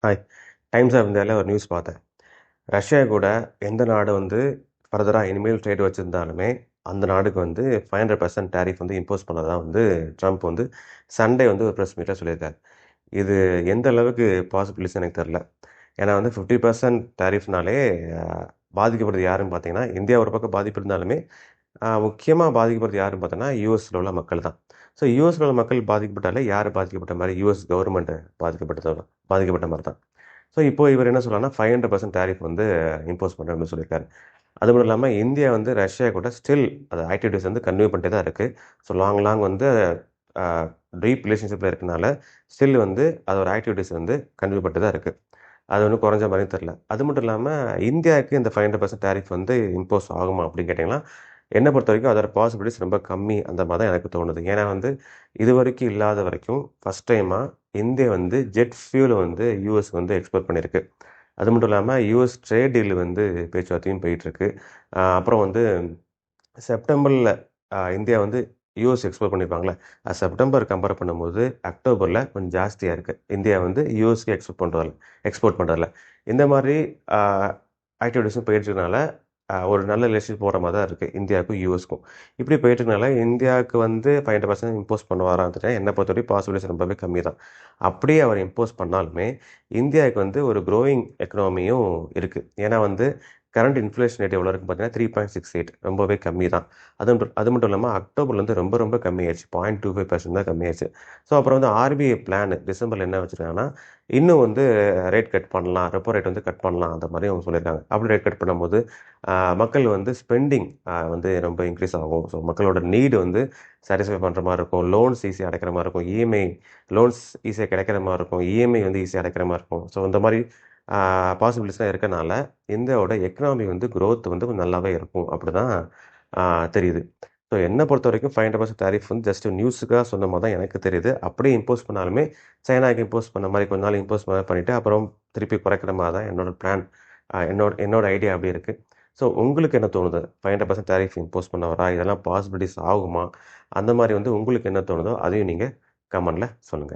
Hi. Times of இந்தியால ஒரு news பார்த்தேன். ரஷ்யா கூட எந்த நாடு வந்து ஃபர்தரா இனிமேல் ட்ரேட் வச்சிருந்தாலுமே, அந்த நாடுக்கு வந்து 500% டாரிஃப் வந்து இம்போஸ் பண்ணதா வந்து ட்ரம்ப் வந்து சண்டே வந்து ஒரு பிரஸ் மீட்ல சொல்லியிருக்காரு. இது எந்த அளவுக்கு பாசிபிலிட்டிஸ் எனக்கு தெரியல. ஏன்னா வந்து 50% டாரிஃப்னாலே அ பாதிக்கப்படுறது யாருன்னு பார்த்தீங்கன்னா, இந்தியா ஒரு பக்கம் பாதிப்பு இருந்தாலுமே, முக்கியமா பாதிக்கப்படுறது யாருன்னு பார்த்தோன்னா, யுஎஸ்ல உள்ள மக்கள் தான். ஸோ யுஎஸ்ல உள்ள மக்கள் பாதிக்கப்பட்டாலே யார் பாதிக்கப்பட்ட மாரி? யுஎஸ் கவர்மெண்ட் பாதிக்கப்பட்ட மாரி தான். ஸோ, இப்போ இவர் என்ன சொல்றாருன்னா, 500% டாரிஃப் வந்து இம்போஸ் பண்றேன் அப்படின்னு சொல்லியிருக்காரு. அது மட்டும் இல்லாம இந்தியா வந்து ரஷ்யா கூட ஸ்டில் அது ஆக்டிவிட்டீஸ் வந்து கன்டின்யூ பண்ணிட்டே தான் இருக்கு. ஸோ, லாங் வந்து அ டீப் ரிலேஷன்ஷிப்ல இருக்கனால, ஸ்டில் வந்து அதோட ஆக்டிவிட்டீஸ் வந்து கன்டின்யூ பண்ணிட்டு தான் இருக்கு. அது ஒண்ணும் குறைஞ்ச மாரியும் தெரியல. அது மட்டும் இல்லாம இந்தியாவுக்கு இந்த 500% டாரிஃப் வந்து இம்போஸ் ஆகுமா அப்படின்னு கேட்டீங்கன்னா, என்ன பொறுத்தவரைக்கும் அதோட பாசிபிலிட்டீஸ் ரொம்ப கம்மி அந்த மாரி தான் எனக்கு தோணுது. ஏன்னா வந்து இதுவரைக்கும் இல்லாத வரைக்கும் ஃபர்ஸ்ட் டைமா இந்தியா வந்து ஜெட் ஃபியூல வந்து யுஎஸ்க்கு வந்து எக்ஸ்போர்ட் பண்ணியிருக்கு. அது மட்டும் இல்லாம யுஎஸ் ட்ரேட் டீல் வந்து பேச்சுவார்த்தையும் போயிட்டுருக்கு. அப்புறம் வந்து செப்டம்பர்ல இந்தியா வந்து யுஎஸ் எக்ஸ்போர்ட் பண்ணியிருப்பாங்கல்ல. செப்டம்பர் கம்பேர் பண்ணும்போது அக்டோபர்ல கொஞ்சம் ஜாஸ்தியா இருக்கு. இந்தியா வந்து யுஎஸ்க்கு எக்ஸ்போர்ட் பண்றதுல. இந்த மாரி அ ஆக்டிவிட்டீஸும் போயிட்டு இருக்கனால, ஒரு நல்ல ரிலேஷன்ஷிப் போற மாரி தான் இருக்கு. இந்தியாவுக்கும், யுஎஸ்க்கும். இப்படி போயிட்டு இருக்கனால, இந்தியாவுக்கு வந்து 500% இம்போஸ் பண்ணுவாரான்னு தெரியல. என்ன பொறுத்தவரைக்கும் பாசிபிலிட்டிஸ் ரொம்பவே கம்மி தான். அப்படியே அவர் இம்போஸ் பண்ணாலுமே, இந்தியாவுக்கு வந்து ஒரு குரோவிங் எக்கனாமியும் இருக்கு. ஏன்னா வந்து கரண்ட் இன்ஃப்ளேஷன் ரேட் எவ்வளோ இருக்குன்னு பார்த்தீங்கன்னா, 3.68 ரொம்பவே கம்மி தான். அது மட்டும் இல்லாம அக்டோபர்லேருந்து ரொம்ப கம்மியாயிருச்சு. 0.25% தான் கம்மியாயிருச்சு. ஸோ அப்புறம் வந்து ஆர்பிஐ பிளான் டிசம்பர்ல என்ன வச்சிருக்காங்கன்னா, இன்னும் வந்து ரேட் கட் பண்ணலாம். ரெப்போ ரேட் வந்து கட் பண்ணலாம். அந்த மாரி அவங்க சொல்லியிருக்காங்க. அப்படி ரேட் கட் பண்ணும்போது, மக்கள் வந்து ஸ்பெண்டிங் வந்து ரொம்ப இன்க்ரீஸ் ஆகும். ஸோ மக்களோட நீட் வந்து சாட்டிஸ்ஃபை பண்ற மாரி இருக்கும். லோன்ஸ் ஈஸியா அடைக்கிற மாரி இருக்கும். லோன்ஸ் ஈஸியா கிடைக்கிற மாரி இருக்கும். இஎம்ஐ வந்து ஈஸியா அடைக்கிற மாரி இருக்கும். ஸோ இந்த மாரி பாசிபிலிட்டீஸ்லாம் இருக்கனால, இந்தியாவோட எக்கனாமி வந்து குரோத் வந்து கொஞ்சம் நல்லாவே இருக்கும். அப்படிதான் ஆ தெரியுது. ஸோ என்ன பொறுத்தவரைக்கும் 500% டாரிஃப் வந்து ஜஸ்ட் நியூஸுக்காக சொன்ன மாரி தான் எனக்கு தெரியுது. அப்படியே இம்போஸ் பண்ணாலுமே, சைனாக்கு இம்போஸ் பண்ண மாரி கொஞ்ச நாள் இம்போஸ் பண்ணிட்டு, அப்புறம் திருப்பி குறைக்கிற மாரி தான் என்னோட பிளான். என்னோட ஐடியா அப்படி இருக்கு. ஸோ உங்களுக்கு என்ன தோணுது? 500% டாரிஃப் இம்போஸ் பண்ணுவாரா? இதெல்லாம் பாசிபிலிட்டீஸ் ஆகுமா? அந்த மாரி வந்து உங்களுக்கு என்ன தோணுதோ, அதையும் நீங்க கமெண்ட்ல சொல்லுங்க.